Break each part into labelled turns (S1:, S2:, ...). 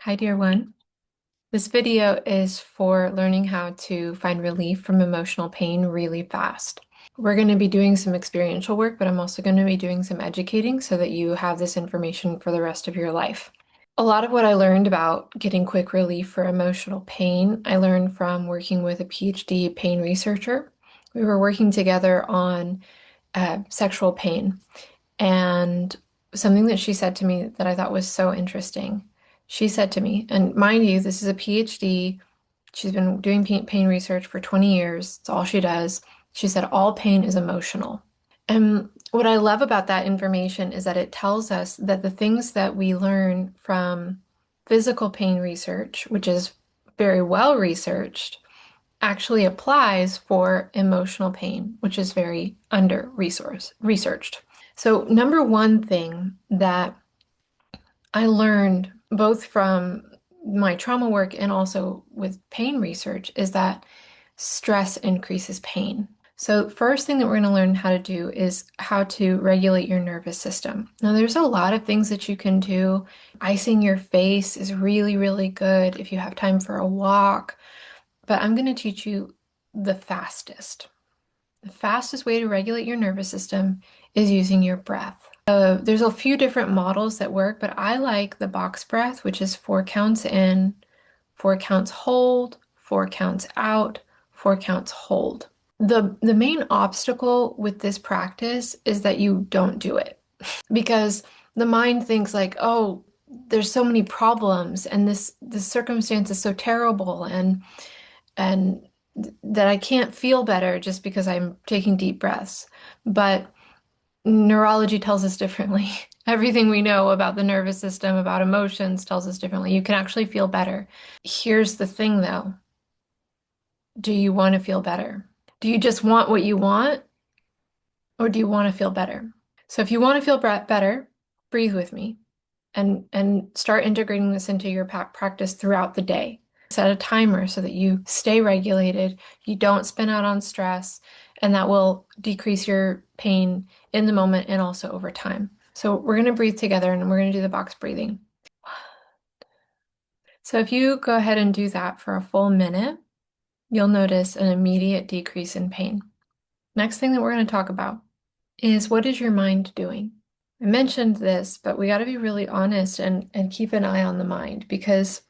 S1: Hi, dear one. This video is for learning how to find relief from emotional pain really fast. We're going to be doing some experiential work, but I'm also going to be doing some educating so that you have this information for the rest of your life. A lot of what I learned about getting quick relief for emotional pain, I learned from working with a PhD pain researcher. We were working together on sexual pain. And something that she said to me that I thought was so interesting. She said to me, and mind you, this is a PhD. She's been doing pain research for 20 years. It's all she does. She said, all pain is emotional. And what I love about that information is that it tells us that the things that we learn from physical pain research, which is very well researched, actually applies for emotional pain, which is very researched. So, number one thing that I learned both from my trauma work and also with pain research is that stress increases pain. So, first thing that we're going to learn how to do is how to regulate your nervous system. Now, there's a lot of things that you can do. Icing your face is really, really good if you have time for a walk, but I'm going to teach you the fastest. The fastest way to regulate your nervous system is using your breath. There's a few different models that work, but I like the box breath, which is 4 counts in, 4 counts hold, 4 counts out, 4 counts hold. The main obstacle with this practice is that you don't do it because the mind thinks like, oh, there's so many problems and this circumstance is so terrible and that I can't feel better just because I'm taking deep breaths. But neurology tells us differently. Everything we know about the nervous system, about emotions, tells us differently. You can actually feel better. Here's the thing though. Do you want to feel better? Do you just want what you want, or do you want to feel better? So if you want to feel better, breathe with me and start integrating this into your practice throughout the day. Set a timer so that you stay regulated, you don't spin out on stress, and that will decrease your pain in the moment and also over time. So we're going to breathe together and we're going to do the box breathing. So if you go ahead and do that for a full minute, you'll notice an immediate decrease in pain. Next thing that we're going to talk about is, what is your mind doing? I mentioned this, but we got to be really honest and keep an eye on the mind, because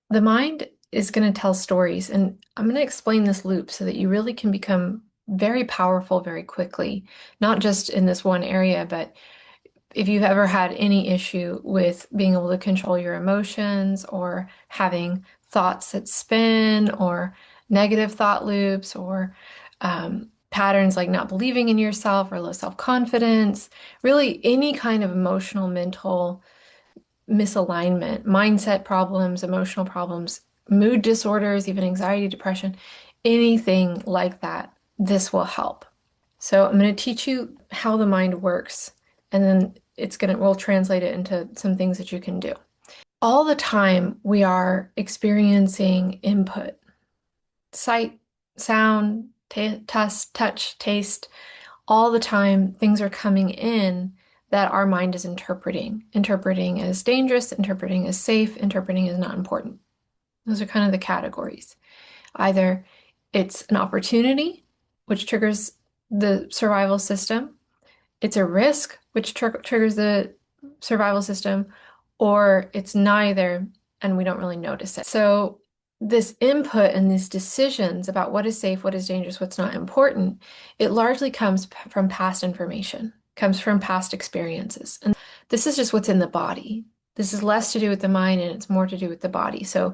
S1: the mind is going to tell stories. And I'm going to explain this loop so that you really can become very powerful very quickly, not just in this one area, but if you've ever had any issue with being able to control your emotions or having thoughts that spin or negative thought loops or patterns like not believing in yourself or low self-confidence, really any kind of emotional, mental misalignment, mindset problems, emotional problems, mood disorders, even anxiety, depression, anything like that, this will help. So I'm going to teach you how the mind works, and then we'll translate it into some things that you can do. All the time we are experiencing input, sight, sound, touch, taste. All the time things are coming in that our mind is interpreting as dangerous, interpreting as safe, interpreting as not important. Those are kind of the categories. Either it's an opportunity, which triggers the survival system, it's a risk, which triggers the survival system, or it's neither, and we don't really notice it. So this input and these decisions about what is safe, what is dangerous, what's not important, it largely comes from past information, comes from past experiences. And this is just what's in the body. This is less to do with the mind and it's more to do with the body. So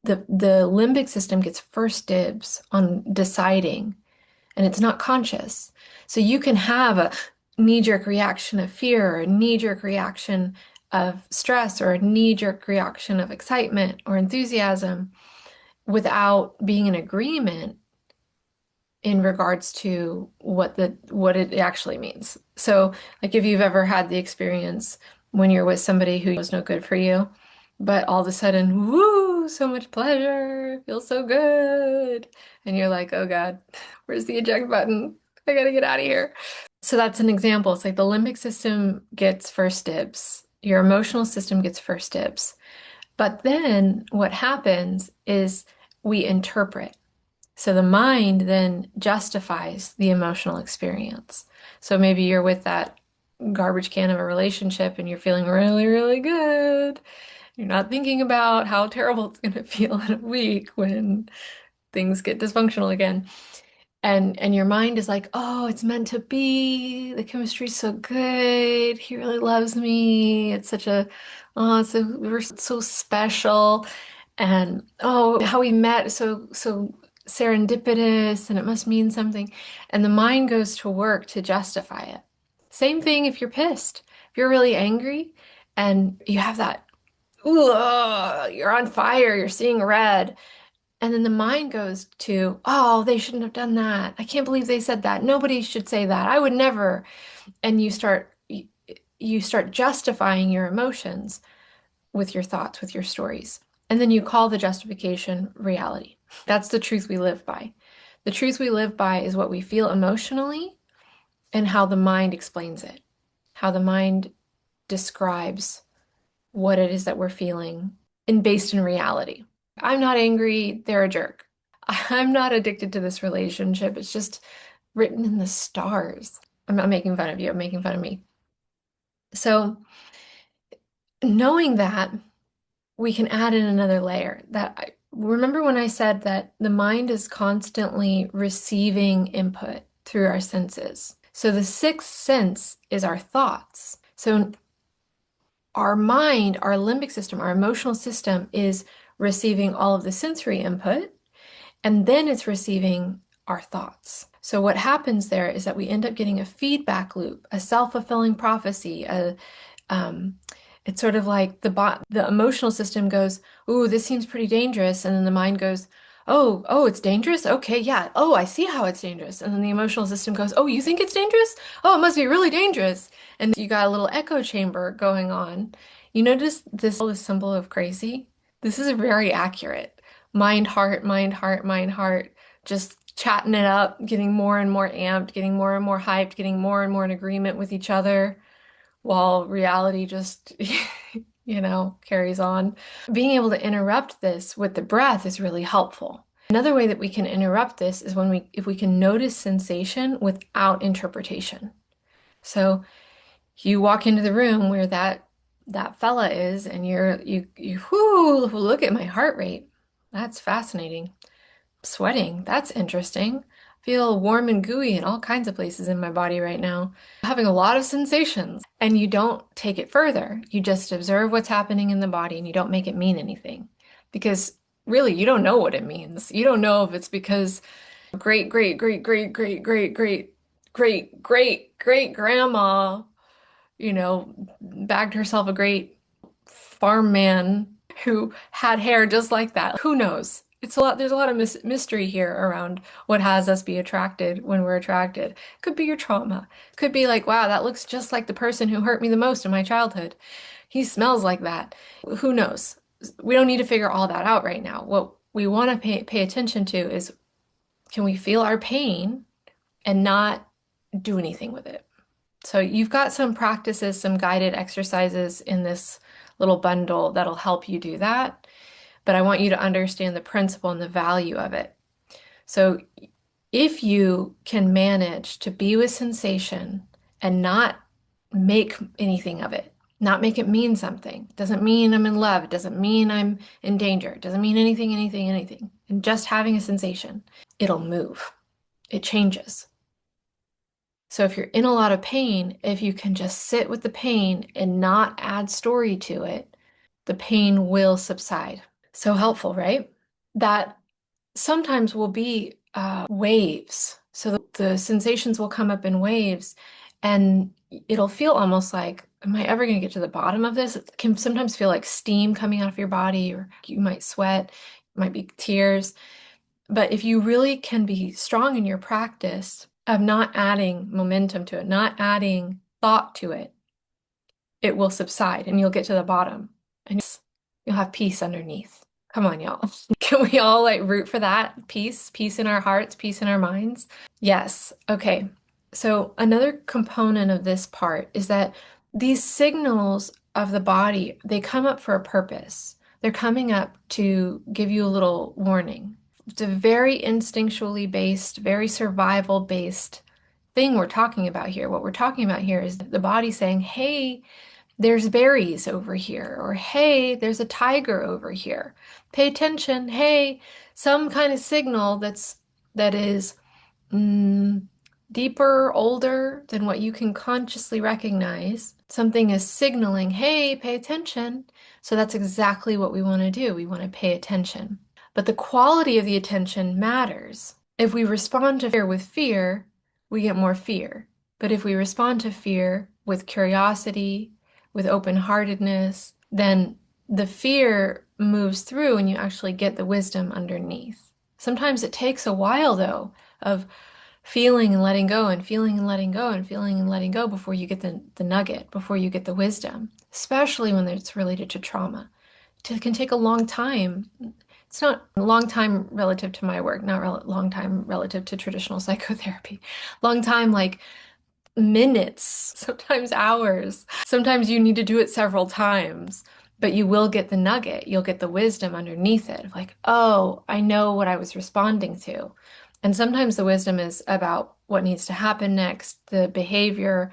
S1: the limbic system gets first dibs on deciding, and it's not conscious. So you can have a knee-jerk reaction of fear, or a knee-jerk reaction of stress, or a knee-jerk reaction of excitement or enthusiasm without being in agreement in regards to what it actually means. So, like if you've ever had the experience when you're with somebody who was no good for you, but all of a sudden, woo, so much pleasure, feels so good. And you're like, oh God, where's the eject button? I gotta get out of here. So that's an example. It's like the limbic system gets first dibs. Your emotional system gets first dibs. But then what happens is we interpret. So the mind then justifies the emotional experience. So maybe you're with that garbage can of a relationship and you're feeling really, really good. You're not thinking about how terrible it's going to feel in a week when things get dysfunctional again. And your mind is like, oh, it's meant to be. The chemistry's so good. He really loves me. It's such a, oh, so we're so special. And oh, how we met is so serendipitous and it must mean something. And the mind goes to work to justify it. Same thing if you're pissed. If you're really angry and you have that, ooh, you're on fire, you're seeing red. And then the mind goes to, oh, they shouldn't have done that. I can't believe they said that. Nobody should say that. I would never. And you start justifying your emotions with your thoughts, with your stories. And then you call the justification reality. That's the truth we live by. The truth we live by is what we feel emotionally and how the mind explains it, how the mind describes what it is that we're feeling and based in reality. I'm not angry, they're a jerk. I'm not addicted to this relationship. It's just written in the stars. I'm not making fun of you, I'm making fun of me. So, knowing that, we can add in another layer remember when I said that the mind is constantly receiving input through our senses. So the sixth sense is our thoughts. So our mind, our limbic system, our emotional system is receiving all of the sensory input, and then it's receiving our thoughts. So what happens there is that we end up getting a feedback loop, a self-fulfilling prophecy, it's sort of like the emotional system goes, "Ooh, this seems pretty dangerous," and then the mind goes, "Oh, it's dangerous? Okay, yeah. Oh, I see how it's dangerous." And then the emotional system goes, "Oh, you think it's dangerous? Oh, it must be really dangerous." And you got a little echo chamber going on. You notice this symbol of crazy? This is very accurate. Mind, heart, mind, heart, mind, heart. Just chatting it up, getting more and more amped, getting more and more hyped, getting more and more in agreement with each other while reality just, carries on. Being able to interrupt this with the breath is really helpful. Another way that we can interrupt this is if we can notice sensation without interpretation. So you walk into the room where that fella is, and whoo, look at my heart rate. That's fascinating. Sweating, that's interesting. Feel warm and gooey in all kinds of places in my body right now. Having a lot of sensations. And you don't take it further. You just observe what's happening in the body and you don't make it mean anything. Because really, you don't know what it means. You don't know if it's because great, great, great, great, great, great, great, great, great, great grandma, bagged herself a great farm man who had hair just like that. Who knows? There's a lot of mystery here around what has us be attracted when we're attracted. Could be your trauma. Could be like, wow, that looks just like the person who hurt me the most in my childhood. He smells like that. Who knows? We don't need to figure all that out right now. What we want to pay attention to is, can we feel our pain and not do anything with it? So you've got some practices, some guided exercises in this little bundle that'll help you do that. But I want you to understand the principle and the value of it. So if you can manage to be with sensation and not make anything of it, not make it mean something, doesn't mean I'm in love, it doesn't mean I'm in danger, it doesn't mean anything, anything, anything. And just having a sensation, it'll move. It changes. So if you're in a lot of pain, if you can just sit with the pain and not add story to it, the pain will subside. So helpful, right? That sometimes will be waves. So the sensations will come up in waves, and it'll feel almost like, am I ever going to get to the bottom of this? It can sometimes feel like steam coming out of your body, or you might sweat, it might be tears. But if you really can be strong in your practice of not adding momentum to it, not adding thought to it, it will subside and you'll get to the bottom and you'll have peace underneath. Come on, y'all. Can we all like root for that? Peace in our hearts, peace in our minds. Yes. Okay. So another component of this part is that these signals of the body, they come up for a purpose. They're coming up to give you a little warning. It's a very instinctually based, very survival based thing we're talking about here. What we're talking about here is the body saying, hey, there's berries over here, or hey, there's a tiger over here. Pay attention. Hey, some kind of signal that is mm, deeper, older than what you can consciously recognize. Something is signaling, hey, pay attention. So that's exactly what we want to do. We want to pay attention. But the quality of the attention matters. If we respond to fear, we get more fear. But if we respond to fear with curiosity, with open-heartedness, then the fear moves through and you actually get the wisdom underneath. Sometimes it takes a while, though, of feeling and letting go and feeling and letting go and feeling and letting go before you get the nugget, before you get the wisdom, especially when it's related to trauma. It can take a long time. It's not a long time relative to my work, not long time relative to traditional psychotherapy. Long time like minutes, sometimes hours. Sometimes you need to do it several times, but you will get the nugget. You'll get the wisdom underneath it of like, oh, I know what I was responding to. And sometimes the wisdom is about what needs to happen next, the behavior,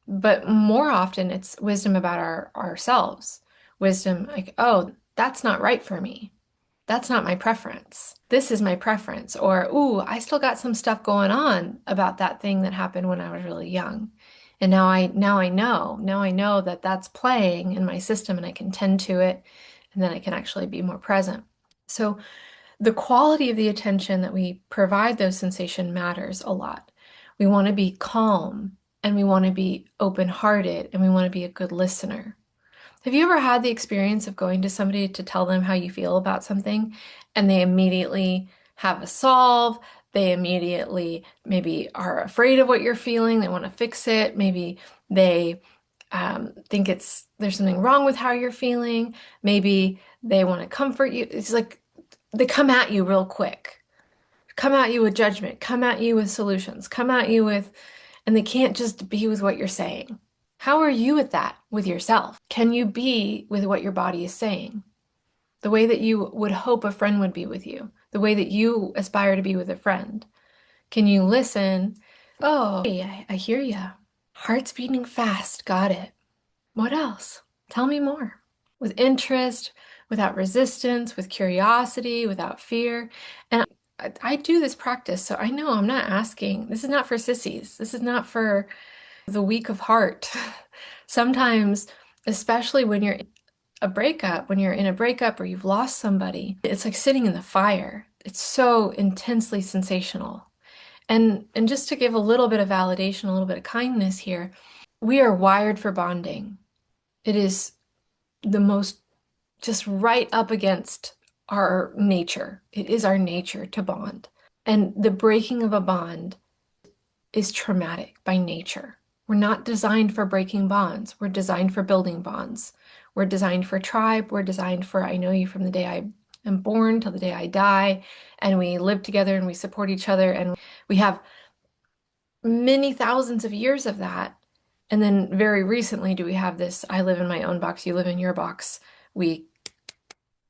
S1: but more often it's wisdom about ourselves. Wisdom like, oh, that's not right for me. That's not my preference. This is my preference. Or, ooh, I still got some stuff going on about that thing that happened when I was really young. And now I know that that's playing in my system and I can tend to it and then I can actually be more present. So the quality of the attention that we provide those sensations matters a lot. We want to be calm and we want to be open-hearted and we want to be a good listener. Have you ever had the experience of going to somebody to tell them how you feel about something and they immediately have a solve? They immediately maybe are afraid of what you're feeling. They want to fix it. Maybe they think there's something wrong with how you're feeling. Maybe they want to comfort you. It's like they come at you real quick, come at you with judgment, come at you with solutions, come at you with, and they can't just be with what you're saying. How are you at that with yourself? Can you be with what your body is saying? The way that you would hope a friend would be with you, the way that you aspire to be with a friend. Can you listen? Oh, hey, I hear you. Heart's beating fast. Got it. What else? Tell me more. With interest, without resistance, with curiosity, without fear. And I do this practice, so I know I'm not asking. This is not for sissies. This is not for the weak of heart. Sometimes, especially when you're when you're in a breakup or you've lost somebody, it's like sitting in the fire. It's so intensely sensational. And just to give a little bit of validation, a little bit of kindness here, we are wired for bonding. It is the most just right up against our nature. It is our nature to bond. And the breaking of a bond is traumatic by nature. We're not designed for breaking bonds. We're designed for building bonds. We're designed for tribe. We're designed for I know you from the day I am born till the day I die. And we live together and we support each other. And we have many thousands of years of that. And then very recently do we have this I live in my own box, you live in your box. We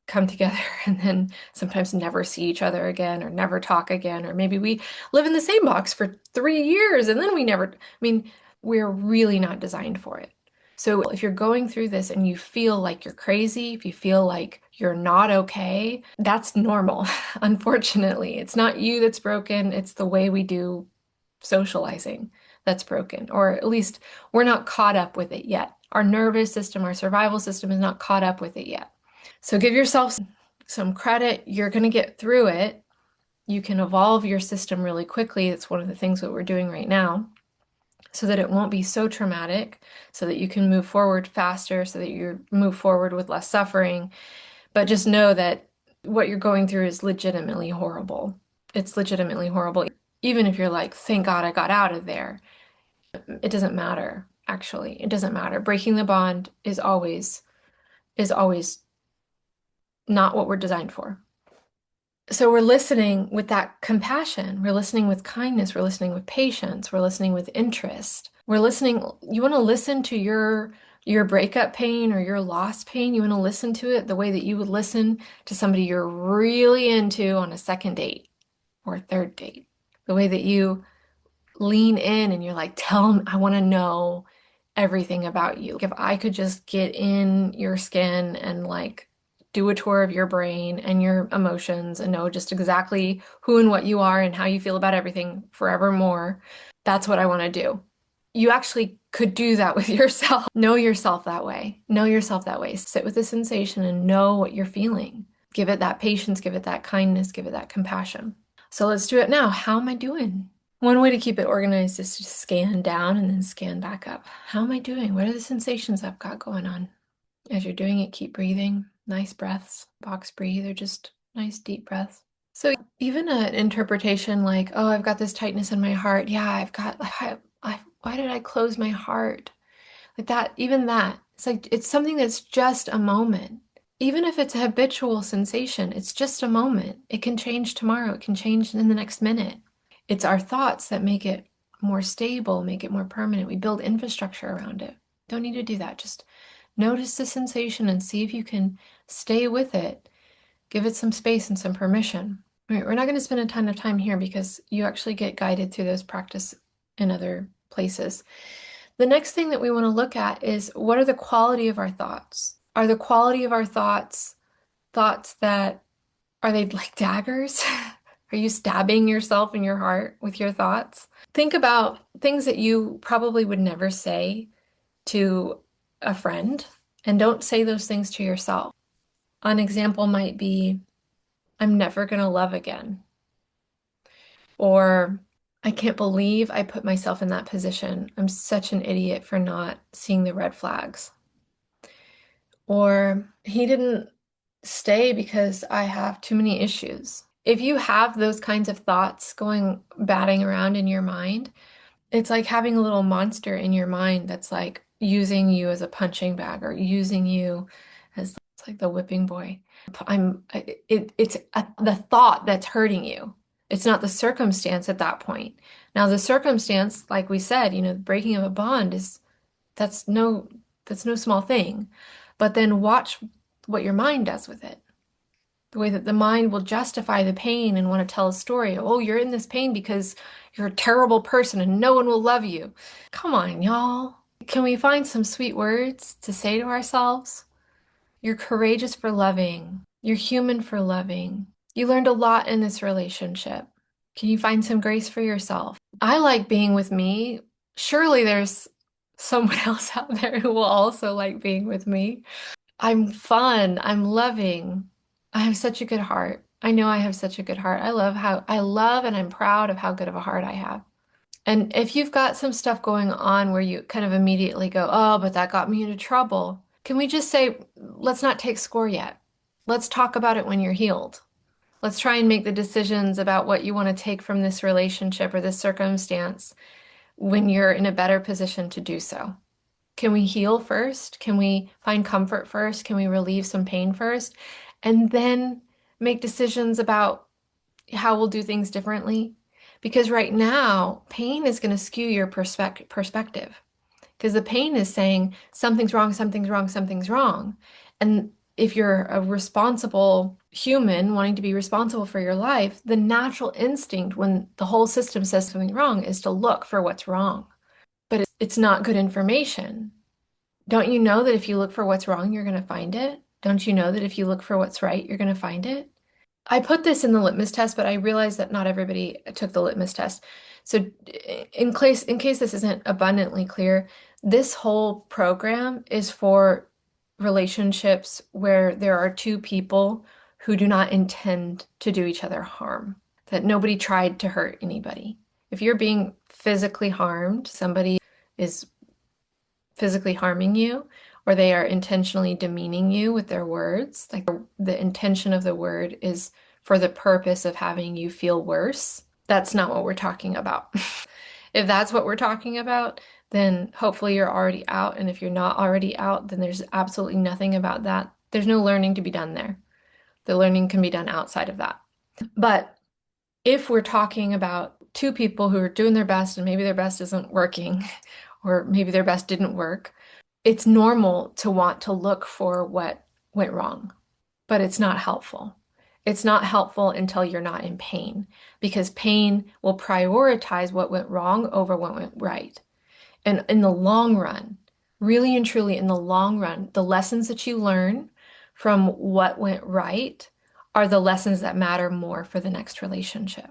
S1: come together and then sometimes never see each other again or never talk again. Or maybe we live in the same box for 3 years and then we never, I mean, we're really not designed for it. So if you're going through this and you feel like you're crazy, if you feel like you're not okay, that's normal. Unfortunately, it's not you that's broken, it's the way we do socializing that's broken, or at least we're not caught up with it yet. Our nervous system, our survival system is not caught up with it yet. So give yourself some credit. You're going to get through it. You can evolve your system really quickly. It's one of the things that we're doing right now so that it won't be so traumatic, so that you can move forward faster, so that you move forward with less suffering. But just know that what you're going through is legitimately horrible. It's legitimately horrible. Even if you're like, thank God I got out of there, it doesn't matter, actually. It doesn't matter. Breaking the bond is always not what we're designed for. So we're listening with that compassion. We're listening with kindness. We're listening with patience. We're listening with interest. We're listening. You want to listen to your your breakup pain or your lost pain, you want to listen to it the way that you would listen to somebody you're really into on a second date or a third date. The way that you lean in and you're like, tell them, I want to know everything about you. If I could just get in your skin and like do a tour of your brain and your emotions and know just exactly who and what you are and how you feel about everything forevermore, that's what I want to do. You actually could do that with yourself. Know yourself that way. Know yourself that way. Sit with the sensation and know what you're feeling. Give it that patience, give it that kindness, give it that compassion. So let's do it now. How am I doing? One way to keep it organized is to scan down and then scan back up. How am I doing? What are the sensations I've got going on? As you're doing it, keep breathing. Nice breaths. Box breathe or just nice deep breaths. So even an interpretation like, oh, I've got this tightness in my heart. Yeah, I've got, why did I close my heart? Like that, even that. It's like, it's something that's just a moment. Even if it's a habitual sensation, it's just a moment. It can change tomorrow. It can change in the next minute. It's our thoughts that make it more stable, make it more permanent. We build infrastructure around it. Don't need to do that. Just notice the sensation and see if you can stay with it. Give it some space and some permission. All right, we're not going to spend a ton of time here because you actually get guided through those practice in other places. The next thing that we want to look at is what are the quality of our thoughts? Are the quality of our thoughts that are they like daggers? Are you stabbing yourself in your heart with your thoughts? Think about things that you probably would never say to a friend, and don't say those things to yourself. An example might be, I'm never going to love again. Or, I can't believe I put myself in that position. I'm such an idiot for not seeing the red flags. Or, he didn't stay because I have too many issues. If you have those kinds of thoughts going batting around in your mind, it's like having a little monster in your mind that's like using you as a punching bag or using you as it's like the whipping boy. It's the thought that's hurting you. It's not the circumstance at that point. Now the circumstance, like we said, the breaking of a bond that's no that's no small thing. But then watch what your mind does with it. The way that the mind will justify the pain and want to tell a story. Oh, you're in this pain because you're a terrible person and no one will love you. Come on, y'all. Can we find some sweet words to say to ourselves? You're courageous for loving. You're human for loving. You learned a lot in this relationship. Can you find some grace for yourself? I like being with me. Surely there's someone else out there who will also like being with me. I'm fun. I'm loving. I have such a good heart. I know I have such a good heart. I love and I'm proud of how good of a heart I have. And if you've got some stuff going on where you kind of immediately go, oh, but that got me into trouble, can we just say, let's not take score yet. Let's talk about it when you're healed. Let's try and make the decisions about what you want to take from this relationship or this circumstance when you're in a better position to do so. Can we heal first? Can we find comfort first? Can we relieve some pain first? And then make decisions about how we'll do things differently? Because right now, pain is going to skew your perspective. Because the pain is saying something's wrong, something's wrong, something's wrong. And if you're a responsible human wanting to be responsible for your life, the natural instinct when the whole system says something wrong is to look for what's wrong. But it's not good information. Don't you know that if you look for what's wrong, you're going to find it? Don't you know that if you look for what's right, you're going to find it? I put this in the litmus test, but I realized that not everybody took the litmus test. So in case this isn't abundantly clear, this whole program is for relationships where there are two people who do not intend to do each other harm, that nobody tried to hurt anybody. If you're being physically harmed, somebody is physically harming you, or they are intentionally demeaning you with their words, like the intention of the word is for the purpose of having you feel worse, that's not what we're talking about. If that's what we're talking about, then hopefully you're already out. And if you're not already out, then there's absolutely nothing about that. There's no learning to be done there. The learning can be done outside of that. But if we're talking about two people who are doing their best and maybe their best isn't working, or maybe their best didn't work, It's normal to want to look for what went wrong, but it's not helpful. It's not helpful until you're not in pain because pain will prioritize what went wrong over what went right. And in the long run, really and truly in the long run, the lessons that you learn from what went right are the lessons that matter more for the next relationship.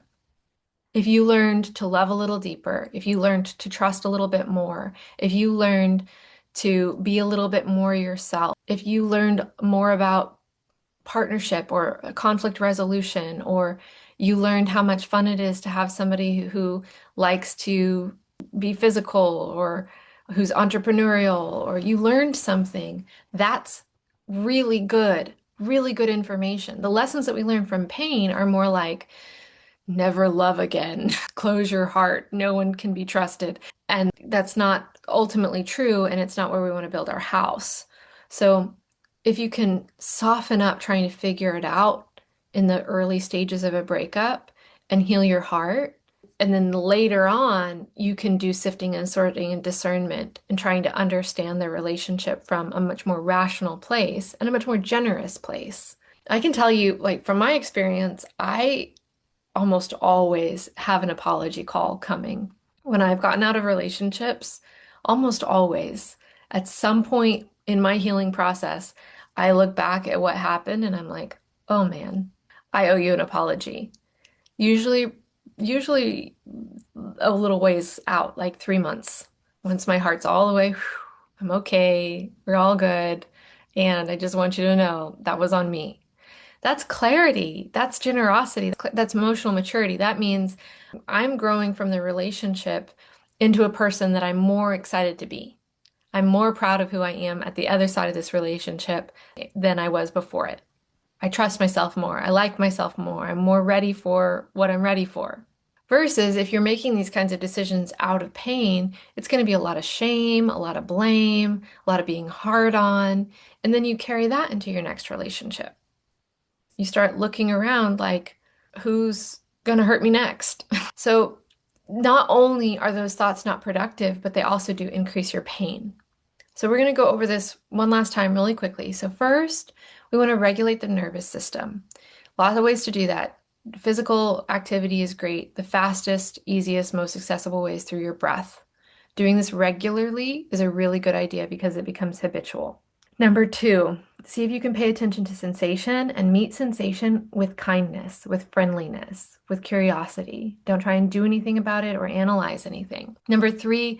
S1: If you learned to love a little deeper, if you learned to trust a little bit more, if you learned to be a little bit more yourself, if you learned more about partnership or conflict resolution, or you learned how much fun it is to have somebody who likes to be physical or who's entrepreneurial, or you learned something, that's really good information. The lessons that we learn from pain are more like, never love again. Close your heart. No one can be trusted. And that's not ultimately true, and it's not where we want to build our house. So if you can soften up trying to figure it out in the early stages of a breakup and heal your heart, and then later on, you can do sifting and sorting and discernment and trying to understand the relationship from a much more rational place and a much more generous place. I can tell you, like, from my experience, I almost always have an apology call coming. When I've gotten out of relationships, almost always, at some point in my healing process, I look back at what happened and I'm like, oh man, I owe you an apology. Usually, usually a little ways out, like 3 months. Once my heart's all the way, whew, I'm okay, we're all good. And I just want you to know that was on me. That's clarity. That's generosity. That's emotional maturity. That means I'm growing from the relationship into a person that I'm more excited to be. I'm more proud of who I am at the other side of this relationship than I was before it. I trust myself more. I like myself more. I'm more ready for what I'm ready for. Versus if you're making these kinds of decisions out of pain, it's going to be a lot of shame, a lot of blame, a lot of being hard on, and then you carry that into your next relationship. You start looking around like, who's gonna hurt me next? So not only are those thoughts not productive, but they also do increase your pain. So we're going to go over this one last time really quickly. So first, we want to regulate the nervous system. Lots of ways to do that. Physical activity is great. The fastest, easiest, most accessible way is through your breath. Doing this regularly is a really good idea because it becomes habitual. Number two, see if you can pay attention to sensation and meet sensation with kindness, with friendliness, with curiosity. Don't try and do anything about it or analyze anything. Number three,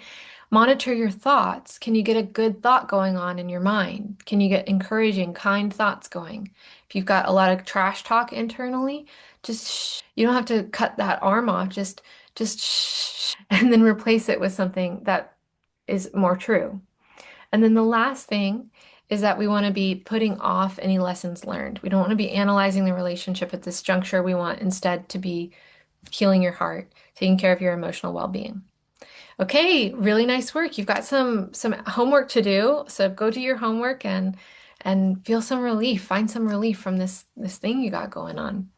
S1: monitor your thoughts. Can you get a good thought going on in your mind? Can you get encouraging, kind thoughts going? If you've got a lot of trash talk internally, just shh. You don't have to cut that arm off. Just shh, and then replace it with something that is more true. And then the last thing is that we want to be putting off any lessons learned. We don't want to be analyzing the relationship at this juncture. We want instead to be healing your heart, taking care of your emotional well-being. Okay, really nice work. You've got some homework to do. So go do your homework and feel some relief. Find some relief from this thing you got going on.